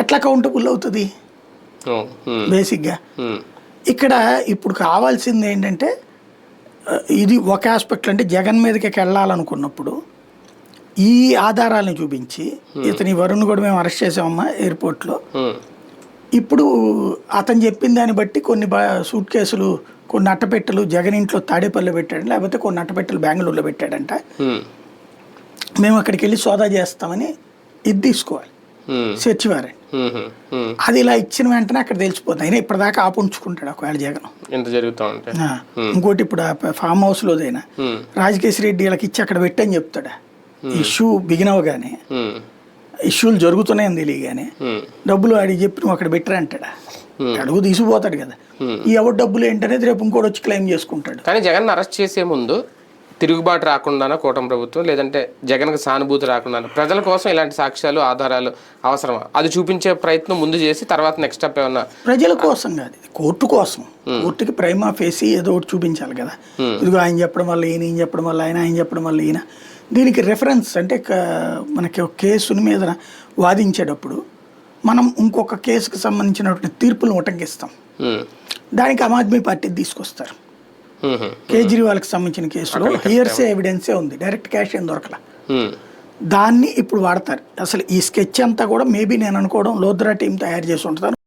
ఎట్లా కౌంటబుల్ అవుతుంది బేసిక్గా? ఇక్కడ ఇప్పుడు కావాల్సింది ఏంటంటే ఇది ఒక ఆస్పెక్ట్, అంటే జగన్ మీదకి వెళ్ళాలనుకున్నప్పుడు ఈ ఆధారాలను చూపించి ఇతని వరుణ్ కూడా మేము అరెస్ట్ చేసామమ్మా ఎయిర్పోర్ట్లో, ఇప్పుడు అతను చెప్పిన దాన్ని బట్టి కొన్ని సూట్ కేసులు, కొన్ని అట్టపెట్టెలు జగన్ ఇంట్లో తాడేపల్లిలో పెట్టాడు, లేకపోతే కొన్ని అట్టపెట్టెలు బెంగళూరులో పెట్టాడంట, మేము అక్కడికి వెళ్ళి సోదా చేస్తామని ఇది తీసుకోవాలి సెర్చ్ వారెంట్. అది ఇలా ఇచ్చిన వెంటనే అక్కడ తెలిసిపోతుంది. అయినా ఇప్పటిదాకా ఆపుంచుకుంటాడు ఒకవేళ జగన్. ఇంకోటి ఇప్పుడు ఫామ్ హౌస్ లోదైనా రాజకేశ్వర రెడ్డి వీళ్ళకి ఇచ్చి అక్కడ పెట్టని చెప్తాడా, ఇష్యూ బిగినవగానే ఇష్యూలు జరుగుతున్నాయని తెలియగానే డబ్బులు అడిగి చెప్పి నువ్వు అక్కడ పెట్టరా అంటాడా? అడుగు తీసుకుపోతాడు కదా. ఈ ఎవరి డబ్బులు ఏంటనేది రేపు ఇంకోటి వచ్చి క్లెయిమ్ చేసుకుంటాడు. కానీ జగన్ అరెస్ట్ చేసే ముందు తిరుగుబాటు రాకుండా కూటమి ప్రభుత్వం, లేదంటే జగన్కి సానుభూతి రాకుండా ప్రజల కోసం ఇలాంటి సాక్ష్యాలు ఆధారాలు అవసరమా, అది చూపించే ప్రయత్నం ముందు చేసి తర్వాత నెక్స్ట్ స్టెప్ ఏమన్నా? ప్రజల కోసం కాదు, కోర్టు కోసం. కోర్టుకి ప్రైమా ఫేసి ఏదో ఒకటి చూపించాలి కదా. ఇదిగో ఆయన చెప్పడం వల్ల ఈయన, ఈయన చెప్పడం వల్ల ఆయన, ఆయన చెప్పడం వల్ల ఈయన. దీనికి రెఫరెన్స్ అంటే మనకి ఒక కేసుని మీద వాదించేటప్పుడు మనం ఇంకొక కేసుకు సంబంధించినటువంటి తీర్పులను ఉటంకిస్తాం. దానికి ఆమ్ ఆద్మీ పార్టీ తీసుకొస్తారు. కేజ్రీవాల్కి సంబంధించిన కేసులో హియర్సే ఎవిడెన్సే ఉంది, డైరెక్ట్ క్యాష్ ఏం దొరకల. దాన్ని ఇప్పుడు వాడతారు. అసలు ఈ స్కెచ్ అంతా కూడా మేబీ నేను అనుకోవడం లోద్రా టీం తయారు చేసి ఉంటుంది.